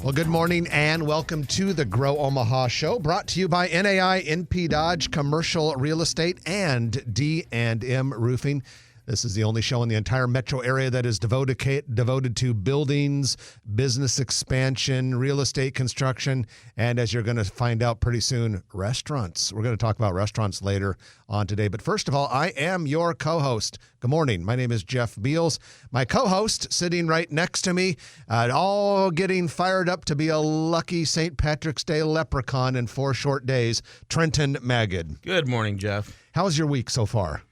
Well, good morning and welcome to the Grow Omaha show, brought to you by NAI, NP Dodge, Commercial Real Estate, and D&M Roofing. This is the only show in the entire metro area that is devoted to buildings, business expansion, real estate construction, and as you're going to find out pretty soon, restaurants. We're going to talk about restaurants later on today. But first of all, I am your co-host. Good morning. My name is Jeff Beals. My co-host sitting right next to me, all getting fired up to be a lucky St. Patrick's Day leprechaun in 4 short days, Trenton Magid. Good morning, Jeff. How's your week so far?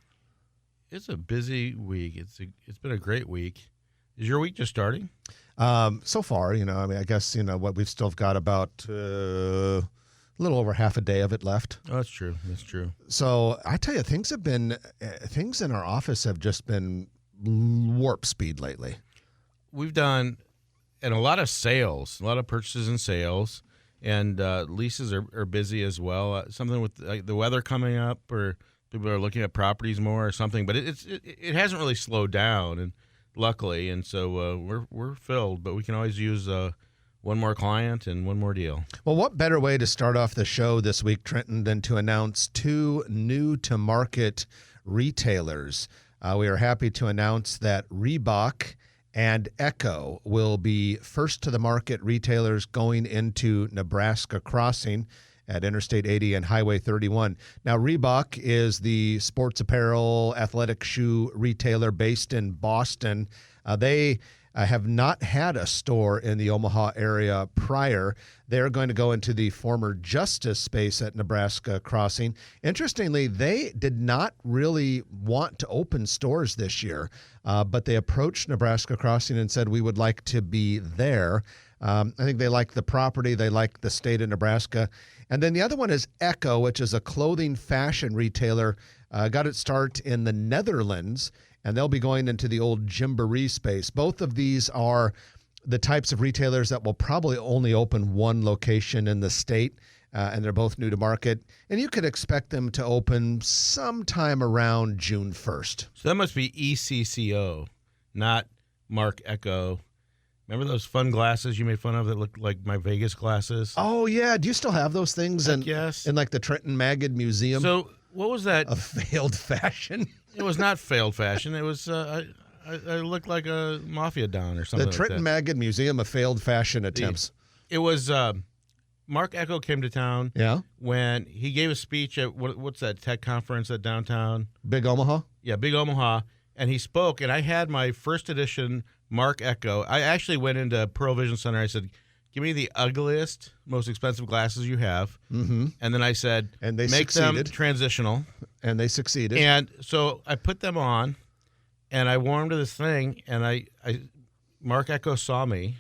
It's a busy week. It's been a great week. Is your week just starting? So far, I guess, what we've still got about a little over half a day of it left. Oh, that's true. That's true. So I tell you, things in our office have just been warp speed lately. We've done, and a lot of sales, a lot of purchases and sales, and leases are busy as well. Something with the weather coming up, or people are looking at properties more or something, but it hasn't really slowed down, and luckily, and so we're filled. But we can always use one more client and one more deal. Well, what better way to start off the show this week, Trenton, than to announce 2 new-to-market retailers? We are happy to announce that Reebok and Echo will be first-to-the-market retailers going into Nebraska Crossing at Interstate 80 and Highway 31. Now, Reebok is the sports apparel, athletic shoe retailer based in Boston. They have not had a store in the Omaha area prior. They're going to go into the former Justice space at Nebraska Crossing. Interestingly, they did not really want to open stores this year, but they approached Nebraska Crossing and said, we would like to be there. I think they like the property. They like the state of Nebraska. And then the other one is Echo, which is a clothing fashion retailer. Got its start in the Netherlands, and they'll be going into the old Gymboree space. Both of these are the types of retailers that will probably only open one location in the state, and they're both new to market. And you could expect them to open sometime around June 1st. So that must be ECCO, not Mark Echo. Remember those fun glasses you made fun of that looked like my Vegas glasses? Oh, yeah. Do you still have those things Yes. in like the Trenton Magid Museum? So what was that? A failed fashion? It was not failed fashion. It was I looked like a mafia don or something The Trenton like Magid Museum of failed fashion attempts. It was Mark Echo came to town. Yeah. When he gave a speech at what's that tech conference at downtown? Big Omaha? Yeah, Big Omaha. And he spoke, and I had my first edition Mark Echo. I actually went into Pearl Vision Center. I said, give me the ugliest, most expensive glasses you have. Mm-hmm. And then I said, and they make succeeded. them transitional. And they succeeded. And so I put them on, and I wore them to this thing, and I Mark Echo saw me,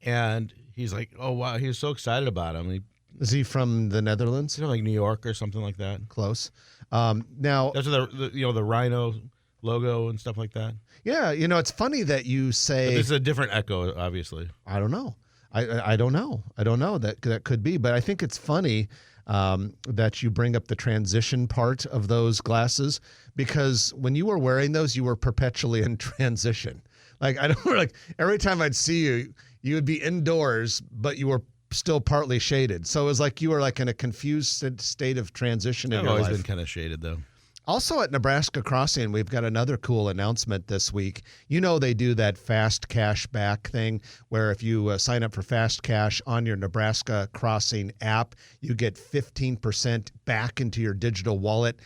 and he's like, oh, wow. He was so excited about them. Is he from the Netherlands? Like New York or something like that. Close. Now, that's the Rhino logo and stuff like that. Yeah, it's funny that you say... But this is a different Echo, obviously. I don't know. I don't know. I don't know. That could be. But I think it's funny that you bring up the transition part of those glasses, because when you were wearing those, you were perpetually in transition. Like, every time I'd see you, you would be indoors, but you were still partly shaded. So it was like you were like in a confused state of transition in your life. I've always been kind of shaded, though. Also at Nebraska Crossing, we've got another cool announcement this week. They do that fast cash back thing where if you sign up for fast cash on your Nebraska Crossing app, you get 15% back into your digital wallet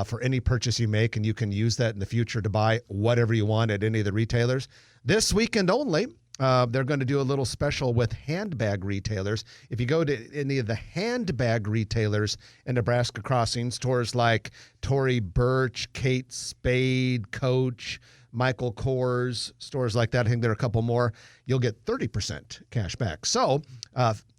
for any purchase you make, and you can use that in the future to buy whatever you want at any of the retailers. This weekend only, they're going to do a little special with handbag retailers. If you go to any of the handbag retailers in Nebraska Crossing, stores like Tory Burch, Kate Spade, Coach, Michael Kors, stores like that, I think there are a couple more, you'll get 30% cash back. So,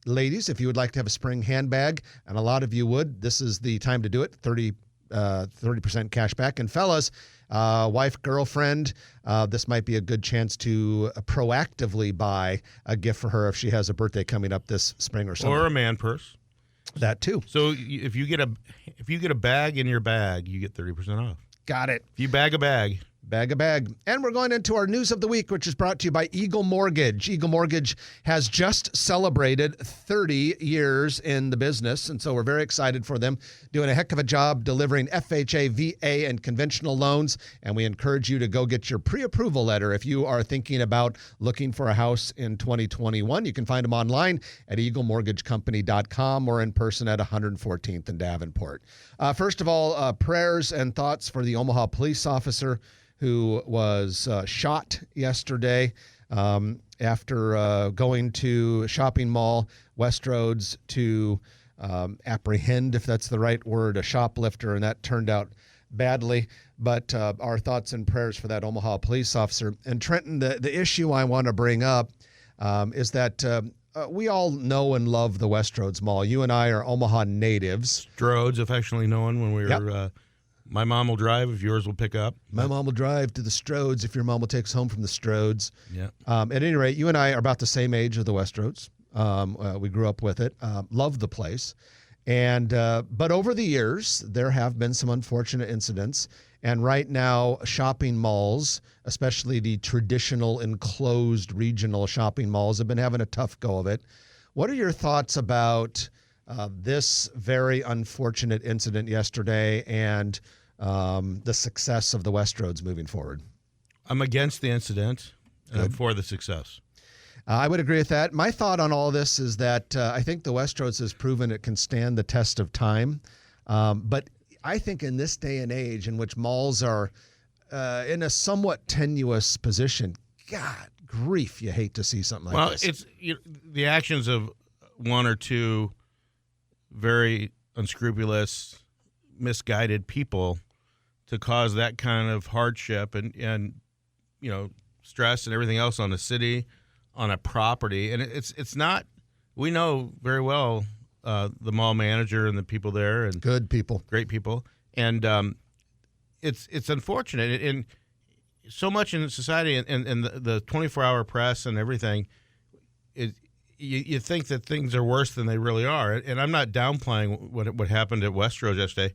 ladies, if you would like to have a spring handbag, and a lot of you would, this is the time to do it, 30% cash back. And fellas, wife, girlfriend, this might be a good chance to proactively buy a gift for her if she has a birthday coming up this spring or summer. Or a man purse. That too. So if you get a bag in your bag, you get 30% off. Got it. If you bag a bag. Bag a bag. And we're going into our news of the week, which is brought to you by Eagle Mortgage. Eagle Mortgage has just celebrated 30 years in the business, and so we're very excited for them. Doing a heck of a job delivering FHA, VA, and conventional loans, and we encourage you to go get your pre-approval letter if you are thinking about looking for a house in 2021. You can find them online at eaglemortgagecompany.com or in person at 114th and Davenport. First of all, prayers and thoughts for the Omaha police officer who was shot yesterday after going to a shopping mall, Westroads, to apprehend, if that's the right word, a shoplifter, and that turned out badly. But our thoughts and prayers for that Omaha police officer. And Trenton, the issue I want to bring up is that we all know and love the Westroads Mall. You and I are Omaha natives. Strodes, affectionately known when we were my mom will drive if yours will pick up. My mom will drive to the Strodes if your mom will take us home from the Strodes. Yeah. At any rate, you and I are about the same age of the Westroads. We grew up with it. Love the place. And but over the years, there have been some unfortunate incidents. And right now, shopping malls, especially the traditional enclosed regional shopping malls, have been having a tough go of it. What are your thoughts about this very unfortunate incident yesterday and the success of the Westroads moving forward? I'm against the incident and I'm for the success. I would agree with that. My thought on all this is that I think the Westroads has proven it can stand the test of time. But I think in this day and age in which malls are in a somewhat tenuous position, God grief, you hate to see something like this. Well, it's the actions of one or two very unscrupulous, misguided people to cause that kind of hardship and stress and everything else on the city, on a property. And it's not, we know very well the mall manager and the people there, and good people, great people. And it's unfortunate. And so much in society and the 24-hour press and everything, you think that things are worse than they really are. And I'm not downplaying what happened at Westroads yesterday,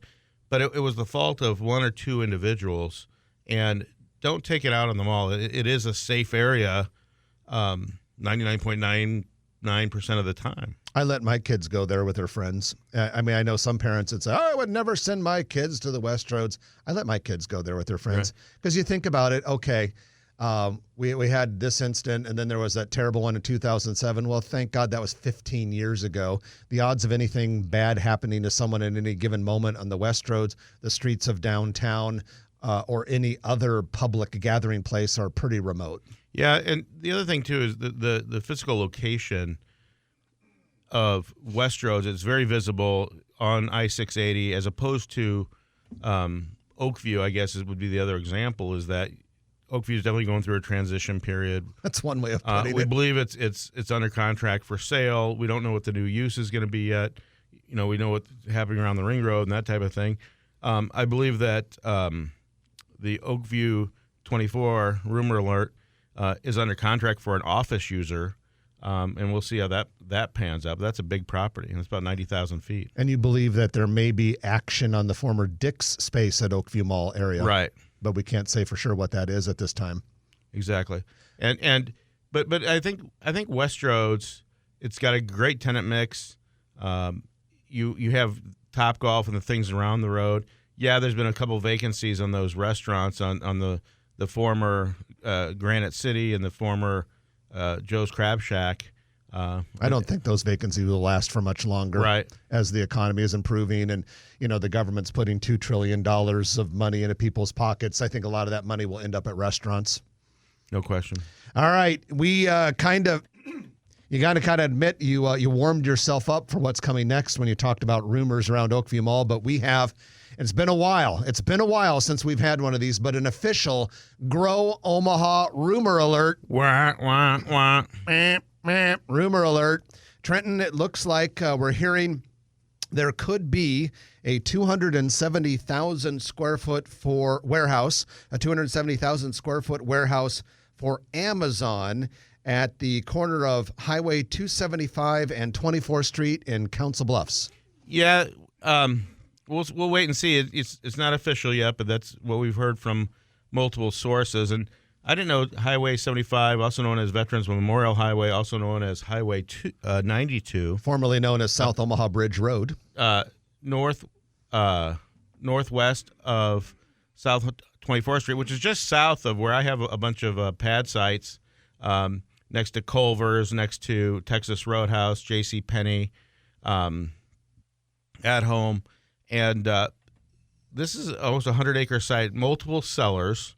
but it was the fault of one or two individuals. And don't take it out on the mall. It is a safe area 99.99% of the time. I let my kids go there with their friends. I mean, I know some parents that say, I would never send my kids to the Westroads. I let my kids go there with their friends. Because you think about it, okay, we had this incident, and then there was that terrible one in 2007. Well, thank God that was 15 years ago. The odds of anything bad happening to someone at any given moment on the Westroads, the streets of downtown, or any other public gathering place are pretty remote. Yeah, and the other thing, too, is the physical location of Westroads is very visible on I-680 as opposed to Oakview, I guess would be the other example, is that Oakview is definitely going through a transition period. That's one way of putting it. We believe it's under contract for sale. We don't know what the new use is going to be yet. We know what's happening around the ring road and that type of thing. I believe that the Oakview 24, rumor alert, is under contract for an office user, and we'll see how that pans out. But that's a big property, and it's about 90,000 feet. And you believe that there may be action on the former Dick's space at Oakview Mall area. Right. But we can't say for sure what that is at this time. Exactly. But I think Westroads, it's got a great tenant mix. You have Topgolf and the things around the road. Yeah, there's been a couple vacancies on those restaurants on the former Granite City and the former Joe's Crab Shack. I don't think those vacancies will last for much longer. Right. As the economy is improving and, the government's putting $2 trillion of money into people's pockets. I think a lot of that money will end up at restaurants. No question. All right. We you got to kind of admit you warmed yourself up for what's coming next when you talked about rumors around Oakview Mall, but we have. It's been a while. It's been a while since we've had one of these, but an official Grow Omaha rumor alert. Wah, wah, wah. Rumor alert. Trenton, it looks like we're hearing there could be a 270,000 square foot warehouse for Amazon at the corner of Highway 275 and 24th Street in Council Bluffs. Yeah, we'll wait and see. It's not official yet, but that's what we've heard from multiple sources. And I didn't know Highway 75, also known as Veterans Memorial Highway, also known as Highway 92, Formerly known as South Omaha Bridge Road. Northwest of South 24th Street, which is just south of where I have a bunch of pad sites, next to Culver's, next to Texas Roadhouse, J.C. Penney, At Home. And this is almost a 100-acre site, multiple sellers.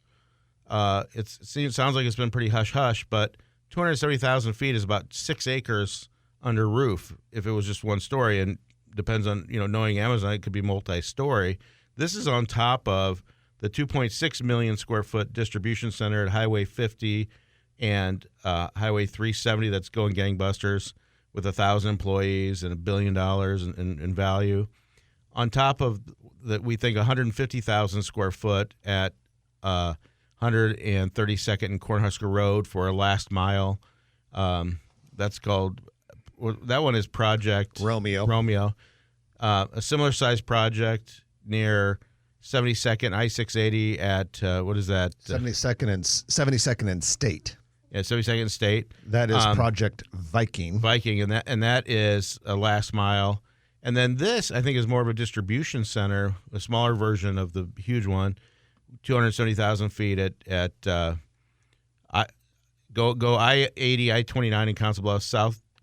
It sounds like it's been pretty hush-hush, but 270,000 feet is about 6 acres under roof if it was just one story, and depends on, knowing Amazon, it could be multi-story. This is on top of the 2.6 million square foot distribution center at Highway 50 and Highway 370 that's going gangbusters with 1,000 employees and $1 billion in value. On top of that, we think 150,000 square foot at 132nd and Cornhusker Road for a last mile. That's called, that one is Project Romeo. A similar size project near 72nd I-680 at, what is that? 72nd and State. Yeah, 72nd State. That is Project Viking. And that is a last mile. And then this, I think, is more of a distribution center, a smaller version of the huge one, 270,000 feet at go I-80, I-29 in Council Bluffs,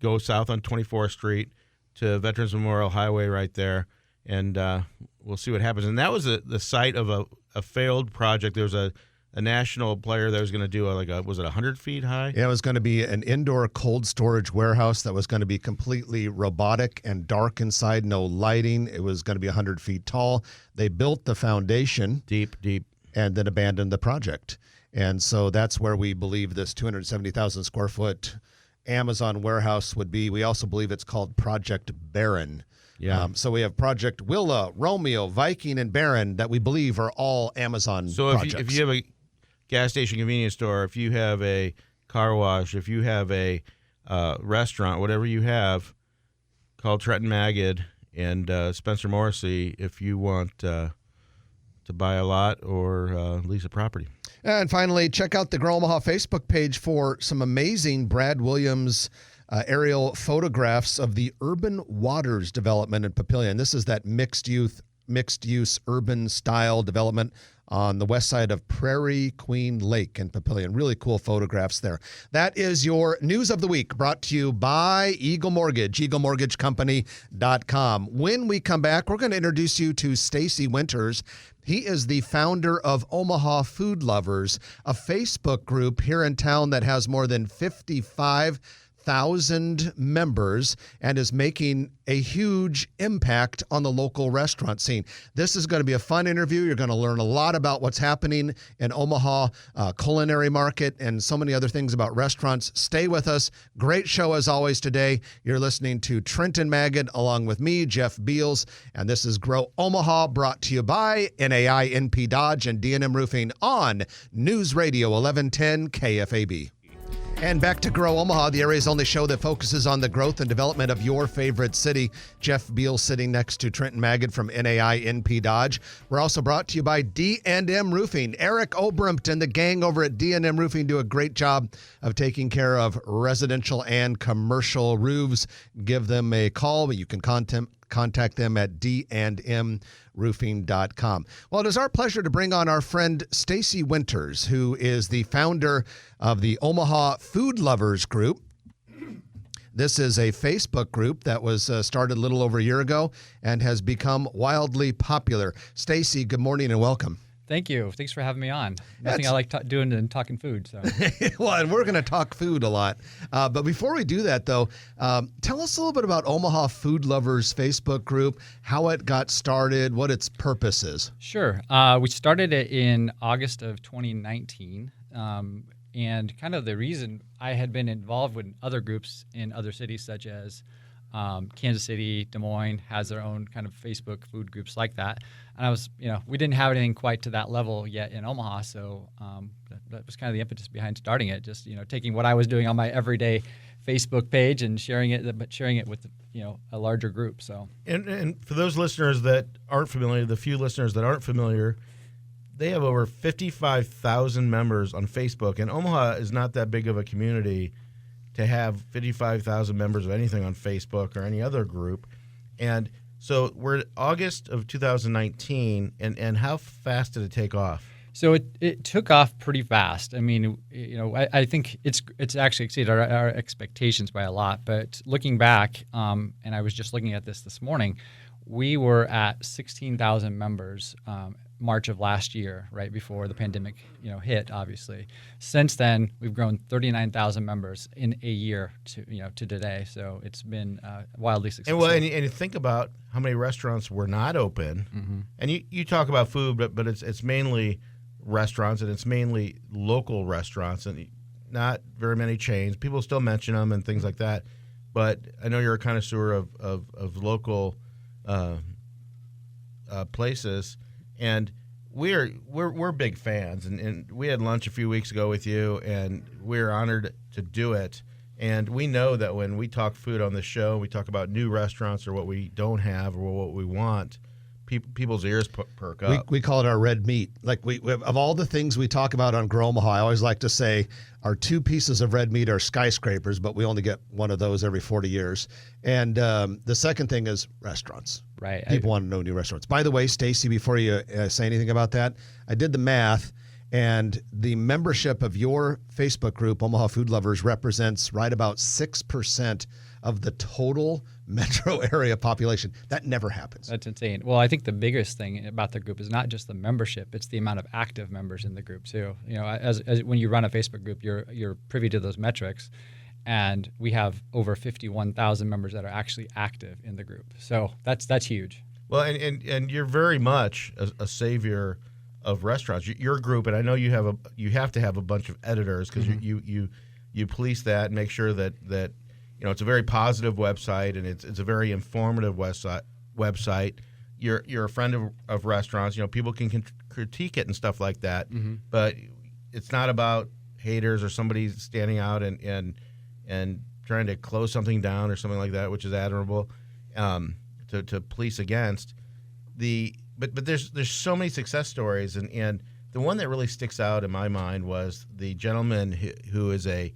go south on 24th Street to Veterans Memorial Highway right there, and we'll see what happens. And that was the site of a failed project. There was a national player that was going to do was it 100 feet high? Yeah, it was going to be an indoor cold storage warehouse that was going to be completely robotic and dark inside, no lighting. It was going to be 100 feet tall. They built the foundation. Deep. And then abandoned the project. And so that's where we believe this 270,000 square foot Amazon warehouse would be. We also believe it's called Project Barron. Yeah. So we have Project Willa, Romeo, Viking, and Barron that we believe are all Amazon projects. So if you have a gas station, convenience store, if you have a car wash, if you have a restaurant, whatever you have, call Trenton Magid and Spencer Morrissey if you want to buy a lot or lease a property. And finally, check out the Grow Omaha Facebook page for some amazing Brad Williams aerial photographs of the Urban Waters development in Papillion. This is that mixed-use urban style development on the west side of Prairie Queen Lake in Papillion. Really cool photographs there. That is your News of the Week, brought to you by Eagle Mortgage, eaglemortgagecompany.com. When we come back, we're going to introduce you to Stacy Winters. He is the founder of Omaha Food Lovers, a Facebook group here in town that has more than 55,000 members and is making a huge impact on the local restaurant scene. This is going to be a fun interview. You're going to learn a lot about what's happening in Omaha culinary market and so many other things about restaurants. Stay with us. Great show as always today. You're listening to Trenton Magid along with me, Jeff Beals, and this is Grow Omaha, brought to you by NAI, NP Dodge, and D&M Roofing on News Radio 1110 KFAB. And back to Grow Omaha, the area's only show that focuses on the growth and development of your favorite city. Jeff Beal sitting next to Trenton Magid from NAI NP Dodge. We're also brought to you by D&M Roofing. Eric Obrimt and the gang over at D&M Roofing do a great job of taking care of residential and commercial roofs. Give them a call. You can contact them at D&M roofing.com. Well, it is our pleasure to bring on our friend Stacy Winters, who is the founder of the Omaha Food Lovers Group. This is a Facebook group that was started a little over a year ago and has become wildly popular. Stacy, good morning and welcome. Thank you. Thanks for having me on. Nothing I like doing than talking food. So. Well, and we're going to talk food a lot. But before we do that, though, tell us a little bit about Omaha Food Lovers Facebook group, how it got started, what its purpose is. Sure. We started it in August of 2019. And kind of the reason I had been involved with other groups in other cities, such as Kansas City, Des Moines has their own kind of Facebook food groups like that. And I was, we didn't have anything quite to that level yet in Omaha. So that was kind of the impetus behind starting it. Just, taking what I was doing on my everyday Facebook page and sharing it with, a larger group. So, and for those listeners that aren't familiar, the few listeners that aren't familiar, they have over 55,000 members on Facebook, and Omaha is not that big of a community to have 55,000 members of anything on Facebook or any other group. And so we're August of 2019, and how fast did it take off? So it took off pretty fast. I mean, I think it's actually exceeded our expectations by a lot. But looking back, and I was just looking at this morning, we were at 16,000 members March of last year, right before the pandemic, hit. Obviously, since then we've grown 39,000 members in a year to today. So it's been wildly successful. And you think about how many restaurants were not open, Mm-hmm. and you talk about food, but it's mainly restaurants, and it's mainly local restaurants, and not very many chains. People still mention them and things like that, but I know you're a connoisseur of local places, and we're big fans, and we had lunch a few weeks ago with you, and we're honored to do it. And we know that when we talk food on the show, we talk about new restaurants or what we don't have or what we want, people's ears perk up. We call it our red meat. Like we of all the things we talk about on Grow Omaha, I always like to say our two pieces of red meat are skyscrapers, but we only get one of those every 40 years. And the second thing is restaurants. Right. People want to know new restaurants. By the way, Stacy, before you say anything about that, I did the math, and the membership of your Facebook group, Omaha Food Lovers, represents right about 6% of the total metro area population. That never happens. That's insane. Well, I think the biggest thing about the group is not just the membership; it's the amount of active members in the group too. As when you run a Facebook group, you're privy to those metrics, and we have over 51,000 members that are actually active in the group. So that's huge. Well, and you're very much a savior of restaurants. Your group, and I know you have to have a bunch of editors because Mm-hmm. you police that and make sure that it's a very positive website, and it's a very informative website. You're a friend of restaurants. People can critique it and stuff like that, Mm-hmm. but it's not about haters or somebody standing out and trying to close something down or something like that, which is admirable to police against. But there's so many success stories, and the one that really sticks out in my mind was the gentleman who is a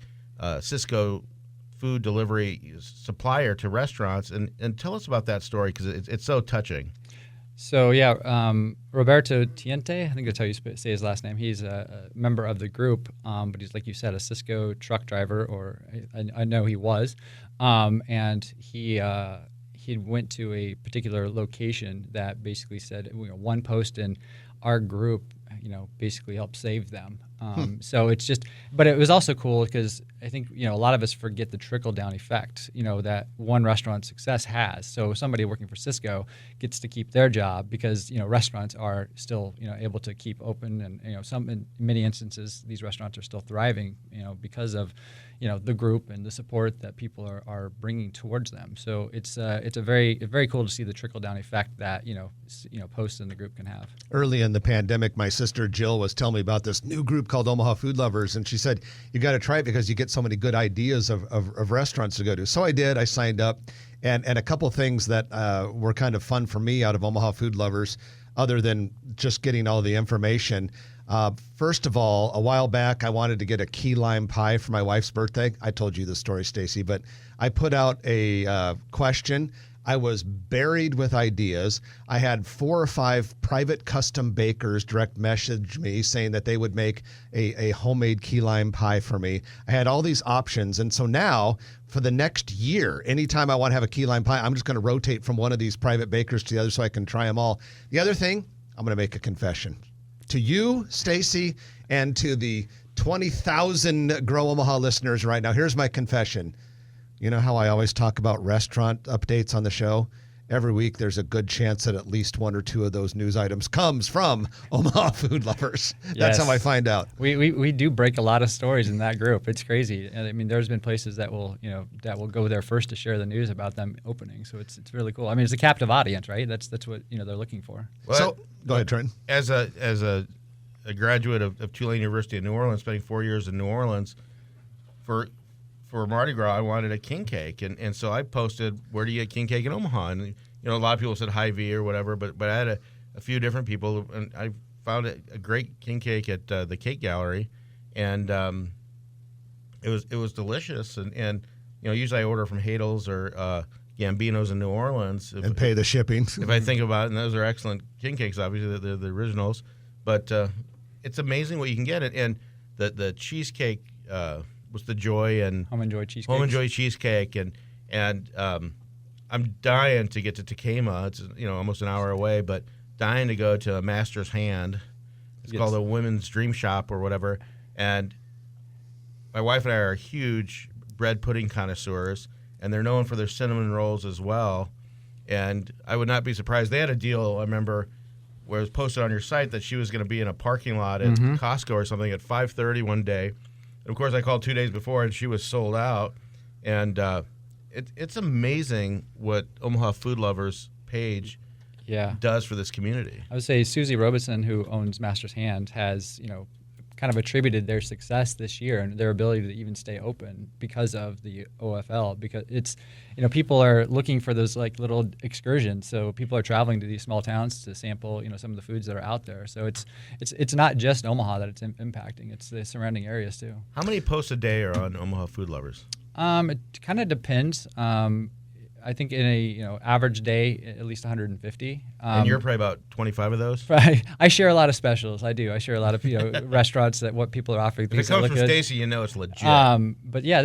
Cisco food delivery supplier to restaurants, and tell us about that story because it's so touching. So Roberto Tiente, I think that's how you say his last name. He's a member of the group, but he's, like you said, a Cisco truck driver, or I know he was, and he went to a particular location that basically said one post in our group, basically helped save them. So it's just, but it was also cool because I think, a lot of us forget the trickle down effect, that one restaurant's success has. So somebody working for Cisco gets to keep their job because, restaurants are still, able to keep open, and, in many instances, these restaurants are still thriving, because of, the group and the support that people are bringing towards them. So it's very cool to see the trickle down effect that, posts in the group can have. Early in the pandemic, my sister Jill was telling me about this new group called Omaha Food Lovers, and she said, you got to try it because you get so many good ideas of restaurants to go to. So I did. I signed up, and a couple things that were kind of fun for me out of Omaha Food Lovers, other than just getting all the information. First of all, a while back, I wanted to get a key lime pie for my wife's birthday. I told you the story, Stacy, but I put out a question. I was buried with ideas. I had 4 or 5 private custom bakers direct message me saying that they would make a homemade key lime pie for me. I had all these options. And so now for the next year, anytime I want to have a key lime pie, I'm just going to rotate from one of these private bakers to the other so I can try them all. The other thing, I'm going to make a confession to you, Stacy, and to the 20,000 Grow Omaha listeners right now. Here's my confession. You know how I always talk about restaurant updates on the show? Every week there's a good chance that at least 1 or 2 of those news items comes from Omaha Food Lovers. That's how I find out. We do break a lot of stories in that group. It's crazy. And I mean, there's been places that will go there first to share the news about them opening. So it's really cool. I mean, it's a captive audience, right? That's what they're looking for. Well, so go ahead, Trenton. As a graduate of Tulane University in New Orleans, spending 4 years in New Orleans, for Mardi Gras, I wanted a king cake, and so I posted, where do you get king cake in Omaha? And a lot of people said Hy-Vee or whatever, but I had a few different people, and I found a great king cake at the Cake Gallery, and it was delicious. And usually I order from Hadel's or Gambino's in New Orleans and pay the shipping. if I think about it, and those are excellent king cakes. Obviously, they're the originals, but it's amazing what you can get. And the cheesecake was the Joy and Home and Joy cheesecake. Home and Joy cheesecake, and I'm dying to get to Takema. It's almost an hour away, but dying to go to Master's Hand. It's called a Women's Dream Shop or whatever. And my wife and I are huge bread pudding connoisseurs, and they're known for their cinnamon rolls as well. And I would not be surprised. They had a deal, I remember, where it was posted on your site that she was going to be in a parking lot at Costco or something at 5:30 one day. And of course, I called 2 days before, and she was sold out. And it's amazing what Omaha Food Lovers page does for this community. I would say Susie Robeson, who owns Master's Hand, has kind of attributed their success this year and their ability to even stay open because of the OFL. Because it's people are looking for those like little excursions. So people are traveling to these small towns to sample some of the foods that are out there. So it's not just Omaha that it's impacting. It's the surrounding areas too. How many posts a day are on Omaha Food Lovers? It kind of depends. I think in a average day, at least 150. And you're probably about 25 of those? I share a lot of specials. I do. I share a lot of restaurants that what people are offering. If it comes from Stacy, it's legit. But yeah,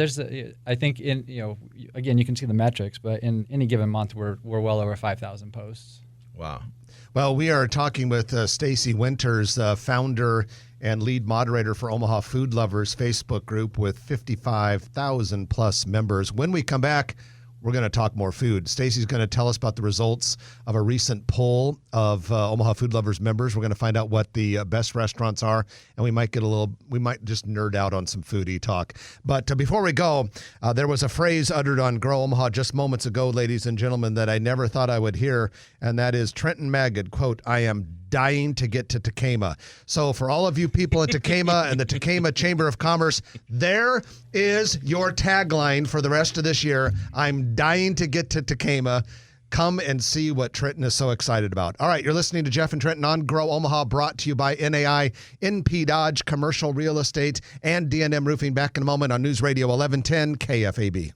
I think again, you can see the metrics, but in any given month, we're well over 5,000 posts. Wow. Well, we are talking with Stacy Winters, founder and lead moderator for Omaha Food Lovers Facebook group with 55,000 plus members. When we come back, we're going to talk more food. Stacy's going to tell us about the results of a recent poll of Omaha Food Lovers members. We're going to find out what the best restaurants are, and we might just nerd out on some foodie talk. But before we go, there was a phrase uttered on Grow Omaha just moments ago, ladies and gentlemen, that I never thought I would hear, and that is Trenton Magid, quote, "I am dying to get to Takema." So for all of you people in Takema and the Takema Chamber of Commerce, there is your tagline for the rest of this year. I'm dying to get to Takema. Come and see what Trenton is so excited about. All right, you're listening to Jeff and Trenton on Grow Omaha, brought to you by NAI, NP Dodge, Commercial Real Estate, and D&M Roofing. Back in a moment on News Radio 1110 KFAB.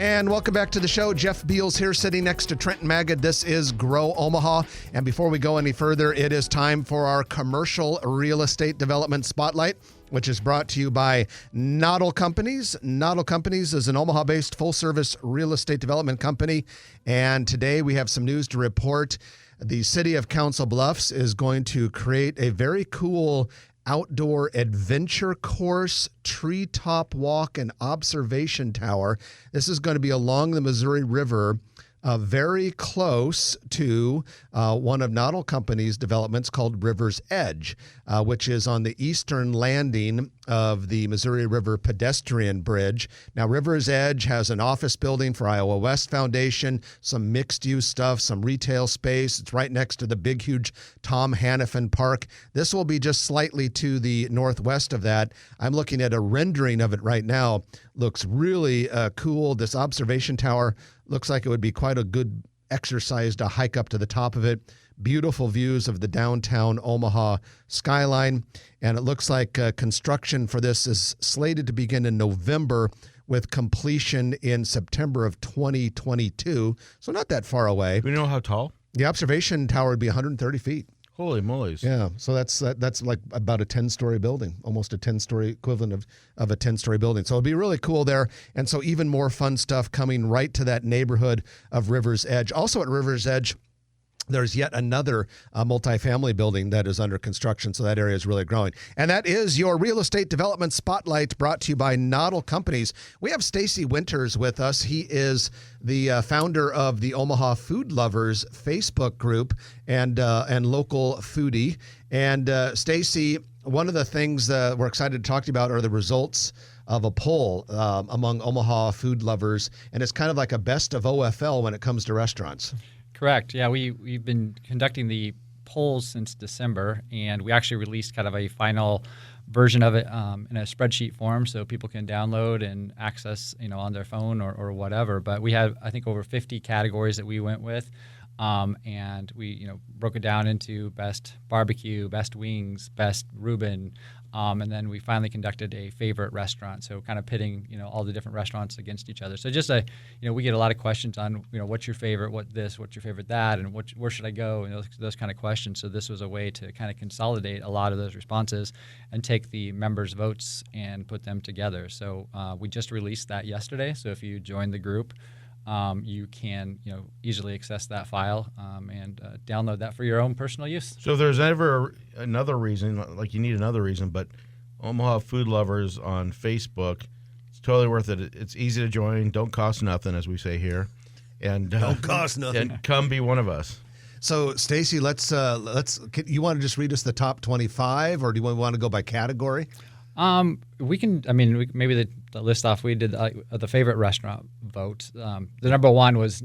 And welcome back to the show. Jeff Beals here sitting next to Trenton Magid. This is Grow Omaha. And before we go any further, it is time for our commercial real estate development spotlight, which is brought to you by Noddle Companies. Noddle Companies is an Omaha-based full-service real estate development company. And today we have some news to report. The city of Council Bluffs is going to create a very cool outdoor adventure course, treetop walk, and observation tower. This is going to be along the Missouri River, very close to one of Noddle Company's developments called River's Edge, which is on the eastern landing of the Missouri River pedestrian bridge. Now, River's Edge has an office building for Iowa West Foundation, some mixed-use stuff, some retail space. It's right next to the big, huge Tom Hannafin Park. This will be just slightly to the northwest of that. I'm looking at a rendering of it right now. Looks really cool. This observation tower looks like it would be quite a good exercise to hike up to the top of it. Beautiful views of the downtown Omaha skyline. And it looks like construction for this is slated to begin in November with completion in September of 2022. So not that far away. Do we know how tall? The observation tower would be 130 feet. Holy mollies. Yeah, so that's like about a 10-story building, almost a 10-story equivalent of a 10-story building. So it'll be really cool there. And so even more fun stuff coming right to that neighborhood of River's Edge. Also at River's Edge, there's yet another multifamily building that is under construction, so that area is really growing. And that is your real estate development spotlight, brought to you by Noddle Companies. We have Stacy Winters with us. He is the founder of the Omaha Food Lovers Facebook group and local foodie. And Stacy, one of the things that we're excited to talk to you about are the results of a poll among Omaha food lovers, and it's kind of like a best of OFL when it comes to restaurants. Correct. Yeah, we've been conducting the polls since December, and we actually released kind of a final version of it in a spreadsheet form so people can download and access, on their phone or whatever. But we had, I think, over 50 categories that we went with. And we broke it down into best barbecue, best wings, best Reuben. And then we finally conducted a favorite restaurant. So kind of pitting, all the different restaurants against each other. So just we get a lot of questions on, what's your favorite, what's your favorite that, and where should I go, and those kind of questions. So this was a way to kind of consolidate a lot of those responses and take the members' votes and put them together. So we just released that yesterday. So if you join the group, you can easily access that file and download that for your own personal use. So if there's ever another reason, like you need another reason, but Omaha Food Lovers on Facebook, it's totally worth it. It's easy to join. Don't cost nothing, as we say here. And Don't cost nothing. And come be one of us. So, Stacy, you want to just read us the top 25, or do you want to go by category? We can. Maybe the list off. We did the favorite restaurant vote. The number one was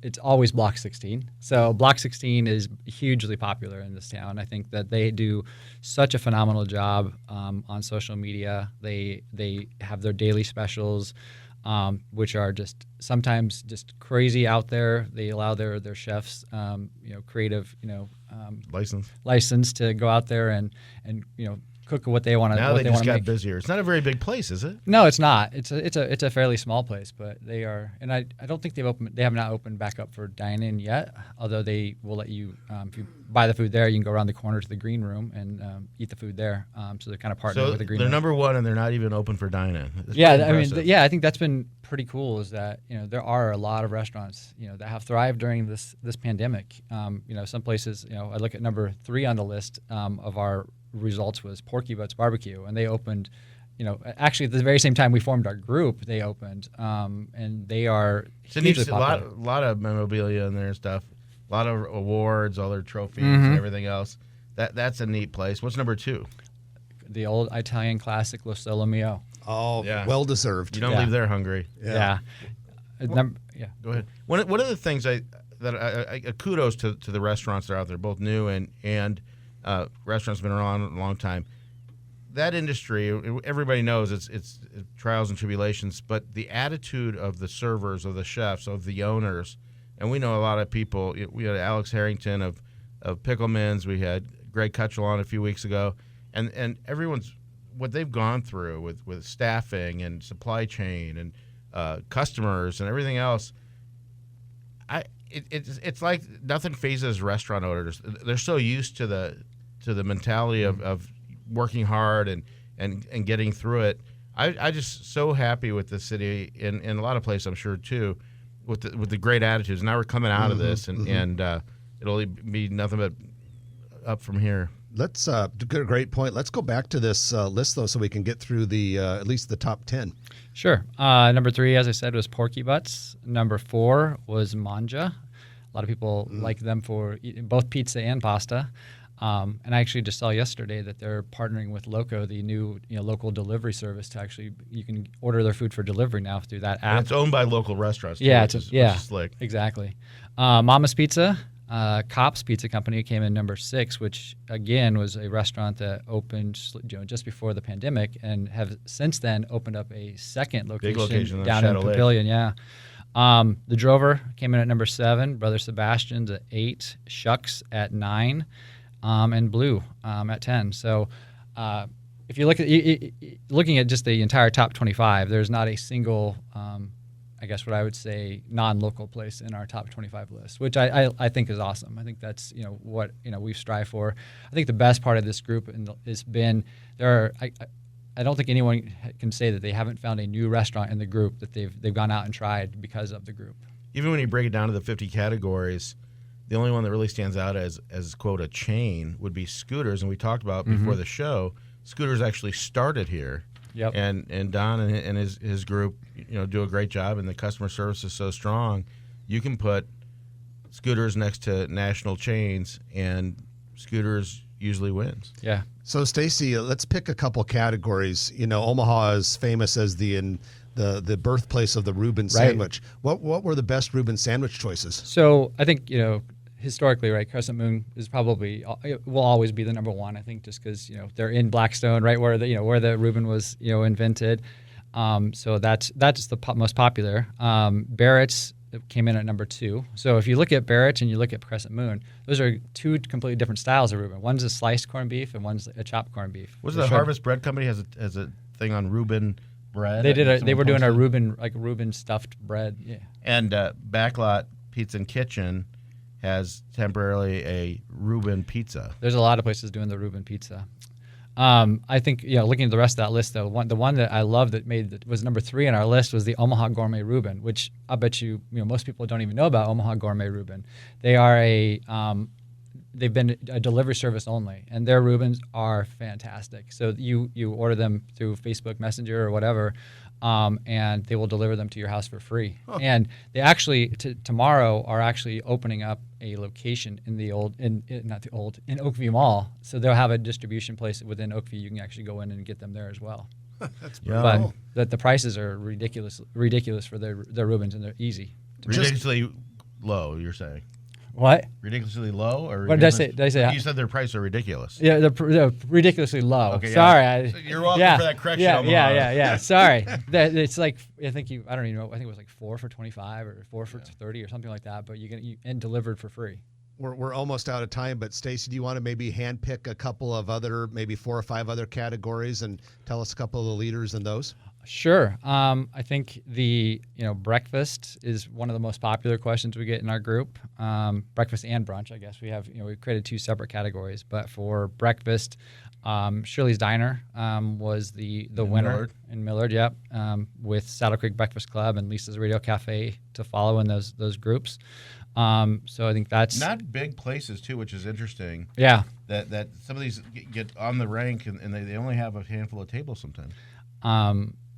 it's always Block 16. So Block 16 is hugely popular in this town. I think that they do such a phenomenal job on social media. They have their daily specials, which are just sometimes just crazy out there. They allow their chefs, creative, license to go out there and cook what they want to. Now they just got busier. It's not a very big place, is it? No, it's not. It's a fairly small place, but they are. And I don't think they have not opened back up for dine-in yet. Although they will let you, if you buy the food there, you can go around the corner to the green room and eat the food there. So they're kind of partnering with the green room. They're number one, and they're not even open for dine-in. I think that's been pretty cool. Is that there are a lot of restaurants that have thrived during this pandemic. Some places I look at number 3 on the list of our results was Porky Butts Barbecue, and they opened actually at the very same time we formed our group. They opened and they are hugely popular. A lot of memorabilia in there and stuff, a lot of awards, all their trophies and everything else. That's a neat place. What's number 2? The old Italian classic Lo Solo Mio. Oh, yeah. Well deserved. You don't leave there hungry. Yeah. Go ahead. One of the things I kudos to the restaurants that are out there, both new and restaurants have been around a long time. That industry, everybody knows it's trials and tribulations, but the attitude of the servers, of the chefs, of the owners, and we know a lot of people. We had Alex Harrington of Pickleman's. We had Greg Cutchell on a few weeks ago, and everyone's what they've gone through with staffing and supply chain and customers and everything else. It's like nothing phases restaurant owners. They're so used to the mentality of working hard and getting through it. I just so happy with the city in a lot of places, I'm sure too, with the great attitudes. Now we're coming out of this, and it'll be nothing but up from here. Let's get a great point. Let's go back to this list though, so we can get through the at least the top 10. Sure. Number 3, as I said, was Porky Butts. Number 4 was Manja. A lot of people like them for both pizza and pasta. And I actually just saw yesterday that they're partnering with Loco, the new local delivery service, to actually you can order their food for delivery now through that app. And it's owned by local restaurants. Yeah, which is slick. Exactly. Mama's Pizza, Cops Pizza Company came in number 6, which again was a restaurant that opened just before the pandemic and have since then opened up a second location down in Papillion. Yeah. The Drover came in at number 7, Brother Sebastian's at 8, Shucks at 9, and Blue at 10. So if you look at looking at just the entire top 25, there's not a single, I guess what I would say, non-local place in our top 25 list, which I think is awesome. I think that's what we strive for. I think the best part of this group has been I don't think anyone can say that they haven't found a new restaurant in the group that they've gone out and tried because of the group. Even when you break it down to the 50 categories, the only one that really stands out as quote a chain would be Scooters, and we talked about before the show. Scooters actually started here. Yep. And Don and his group do a great job, and the customer service is so strong. You can put Scooters next to national chains, and Scooters usually wins. Yeah. So, Stacy, let's pick a couple categories. Omaha is famous as the birthplace of the Reuben sandwich. What were the best Reuben sandwich choices? So, I think historically, right, Crescent Moon is will always be the number 1. I think just because they're in Blackstone, right, where the Reuben was invented. So that's the most popular. Barrett's came in at number 2. So if you look at Barrett and you look at Crescent Moon, those are 2 completely different styles of Reuben. One's a sliced corned beef and one's a chopped corned beef. Was the Harvest Bread Company has a thing on Reuben bread? They were doing a Reuben stuffed bread. Yeah. And Backlot Pizza and Kitchen has temporarily a Reuben pizza. There's a lot of places doing the Reuben pizza. I think, looking at the rest of that list, though, the one that I love that was number 3 on our list was the Omaha Gourmet Reuben, which I bet most people don't even know about Omaha Gourmet Reuben. They are they've been a delivery service only, and their Reubens are fantastic. So you order them through Facebook Messenger or whatever, and they will deliver them to your house for free. Huh. And they actually tomorrow are actually opening up a location in in Oakview Mall. So they'll have a distribution place within Oakview. You can actually go in and get them there as well. That's but the prices are ridiculous for their Reubens, and they're easy. Ridiculously low, you're saying? What? Ridiculously low, or what did I say? Did I say? You said their prices are ridiculous. Yeah, they're ridiculously low. Okay, sorry, so you're welcome for that correction. Yeah. Sorry, it's like I don't even know. I think it was like 4 for $25 or 4 for $30 or something like that. But and delivered for free. We're almost out of time, but Stacy, do you want to maybe handpick a couple of other, maybe 4 or 5 other categories, and tell us a couple of the leaders in those? Sure. I think the breakfast is one of the most popular questions we get in our group. Breakfast and brunch, I guess. We've created 2 separate categories, but for breakfast, Shirley's Diner was the winner in Millard. Yep, with Saddle Creek Breakfast Club and Lisa's Radio Cafe to follow in those groups. So I think that's not big places too, which is interesting. Yeah, that some of these get on the rank and they only have a handful of tables sometimes.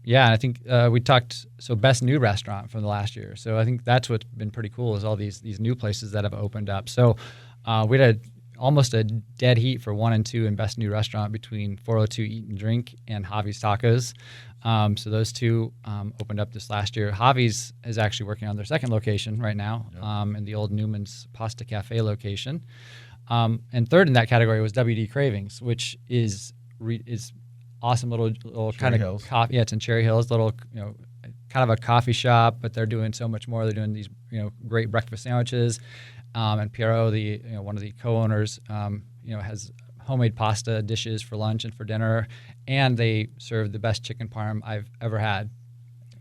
Yeah, I think we talked best new restaurant from the last year. So I think that's what's been pretty cool is all these new places that have opened up. So we had almost a dead heat for 1 and 2 in best new restaurant between 402 Eat and Drink and Javi's Tacos. So those 2 opened up this last year. Javi's is actually working on their second location right now, in the old Newman's Pasta Cafe location. And third in that category was WD Cravings, which is awesome little kind of coffee. Yeah, it's in Cherry Hills, little kind of a coffee shop, but they're doing so much more. They're doing these great breakfast sandwiches, and Piero, one of the co-owners, has homemade pasta dishes for lunch and for dinner, and they serve the best chicken parm I've ever had.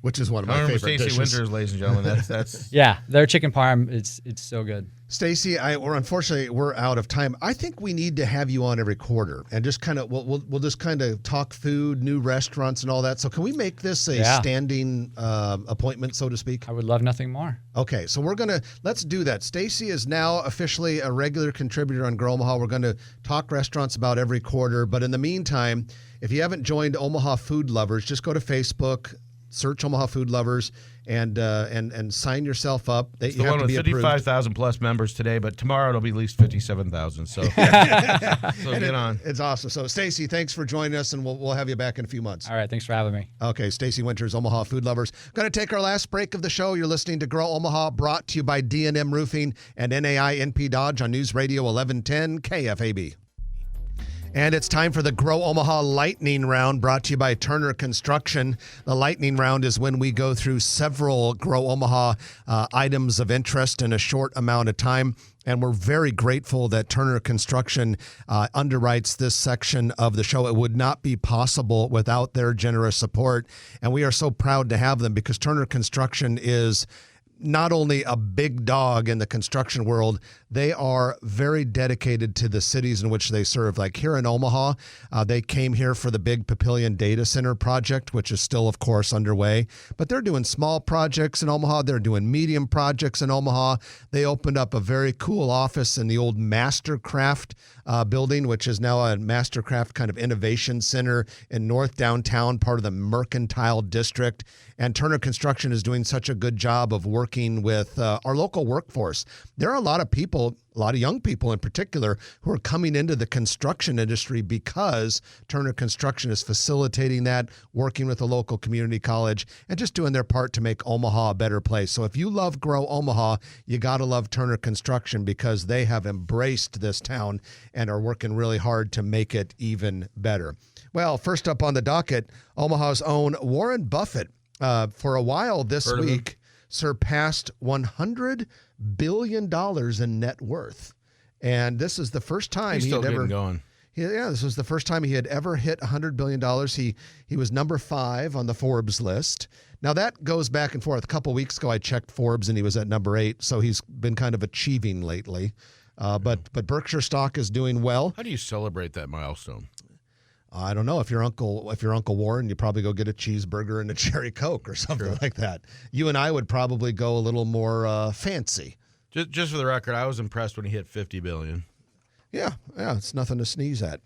Which is one of my favorite Stacey dishes. Winters, ladies and gentlemen. That's yeah, their chicken parm. It's so good. Stacey, unfortunately we're out of time. I think we need to have you on every quarter and just kind of we'll just kind of talk food, new restaurants, and all that. So can we make this a standing appointment, so to speak? I would love nothing more. Okay, so let's do that. Stacey is now officially a regular contributor on Grow Omaha. We're going to talk restaurants about every quarter, but in the meantime, if you haven't joined Omaha Food Lovers, just go to Facebook. Search Omaha Food Lovers and sign yourself up. It's the one with 55,000 plus members today, but tomorrow it'll be at least 57,000. So, so get on. It's awesome. So, Stacey, thanks for joining us, and we'll have you back in a few months. All right, thanks for having me. Okay, Stacey Winters, Omaha Food Lovers. Going to take our last break of the show. You're listening to Grow Omaha, brought to you by D&M Roofing and NAI NP Dodge on News Radio 1110 KFAB. And it's time for the Grow Omaha Lightning Round, brought to you by Turner Construction. The Lightning Round is when we go through several Grow Omaha items of interest in a short amount of time. And we're very grateful that Turner Construction underwrites this section of the show. It would not be possible without their generous support. And we are so proud to have them because Turner Construction is not only a big dog in the construction world, they are very dedicated to the cities in which they serve. Like here in Omaha, they came here for the big Papillion Data Center project, which is still, of course, underway. But they're doing small projects in Omaha. They're doing medium projects in Omaha. They opened up a very cool office in the old Mastercraft building, which is now a Mastercraft kind of innovation center in North Downtown, part of the Mercantile District. And Turner Construction is doing such a good job of working with our local workforce. There are a lot of people, a lot of young people in particular, who are coming into the construction industry because Turner Construction is facilitating that, working with a local community college, and just doing their part to make Omaha a better place. So if you love Grow Omaha, you got to love Turner Construction because they have embraced this town and are working really hard to make it even better. Well, first up on the docket, Omaha's own Warren Buffett. For a while this week, surpassed $100 billion in net worth. And this is the first time He's still getting going. Yeah, this was the first time he had ever hit $100 billion. He was number 5 on the Forbes list. Now, that goes back and forth. A couple weeks ago, I checked Forbes, and he was at number 8, so he's been kind of achieving lately. But Berkshire stock is doing well. How do you celebrate that milestone? I don't know. If you're Uncle Warren, you probably go get a cheeseburger and a cherry Coke or something like that. You and I would probably go a little more fancy. Just for the record, I was impressed when he hit $50 billion. Yeah, it's nothing to sneeze at.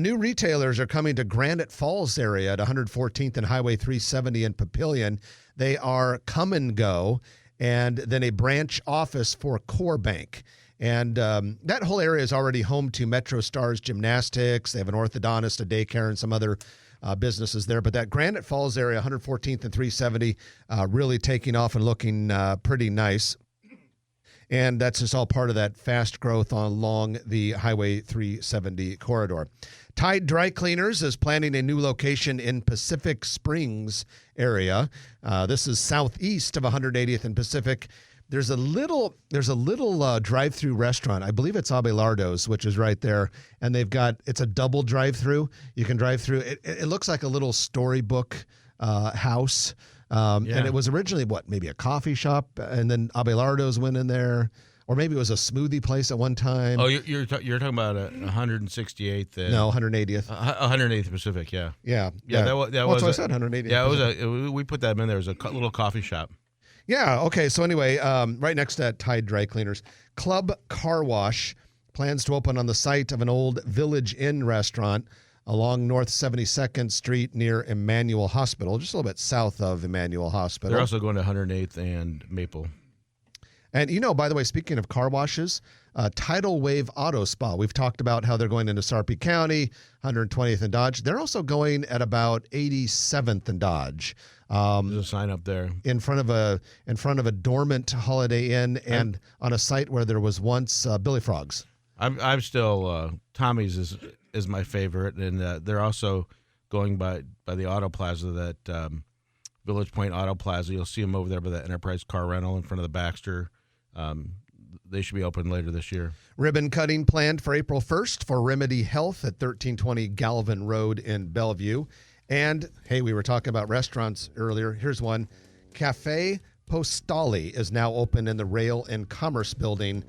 New retailers are coming to Granite Falls area at 114th and Highway 370 in Papillion. They are Come and Go, and then a branch office for Core Bank. And that whole area is already home to Metro Stars Gymnastics. They have an orthodontist, a daycare, and some other businesses there. But that Granite Falls area, 114th and 370, really taking off and looking pretty nice. And that's just all part of that fast growth along the Highway 370 corridor. Tide Dry Cleaners is planning a new location in Pacific Springs area. This is southeast of 180th and Pacific. There's a little drive-through restaurant. I believe it's Abelardo's, which is right there. And it's a double drive-through. You can drive through. It looks like a little storybook house. And it was originally, maybe a coffee shop, and then Abelardo's went in there, or maybe it was a smoothie place at one time. Oh, you're talking about 168th? No, 180th. 180th Pacific, yeah. Yeah. That was what I said, 180th. Yeah, we put that in there. It was a little coffee shop. Yeah, okay. So anyway, right next to that Tide Dry Cleaners, Club Car Wash plans to open on the site of an old Village Inn restaurant along North 72nd Street near Emmanuel Hospital, just a little bit south of Emmanuel Hospital. They're also going to 108th and Maple. And, by the way, speaking of car washes, Tidal Wave Auto Spa, we've talked about how they're going into Sarpy County, 120th and Dodge. They're also going at about 87th and Dodge. There's a sign up there. In front of a dormant Holiday Inn and on a site where there was once Billy Frogs. I'm still Tommy's is my favorite, and they're also going by the Auto Plaza, that Village Point Auto Plaza. You'll see them over there by the Enterprise Car Rental in front of the Baxter. They should be open later this year. Ribbon cutting planned for April 1st for Remedy Health at 1320 Galvin Road in Bellevue. And, hey, we were talking about restaurants earlier. Here's one. Cafe Postali is now open in the Rail and Commerce Building.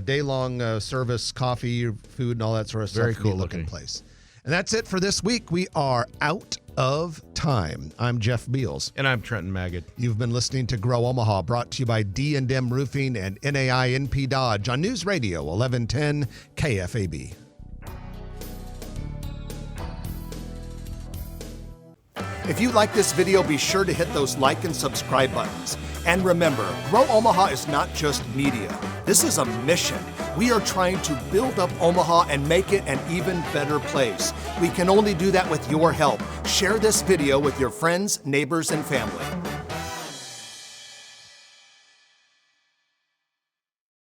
Day-long service, coffee, food, and all that sort of stuff. Very cool looking place. And that's it for this week. We are out of time. I'm Jeff Beals. And I'm Trenton Magid. You've been listening to Grow Omaha, brought to you by D&M Roofing and NAI NP Dodge on News Radio 1110 KFAB. If you like this video, be sure to hit those like and subscribe buttons. And remember, Grow Omaha is not just media. This is a mission. We are trying to build up Omaha and make it an even better place. We can only do that with your help. Share this video with your friends, neighbors, and family.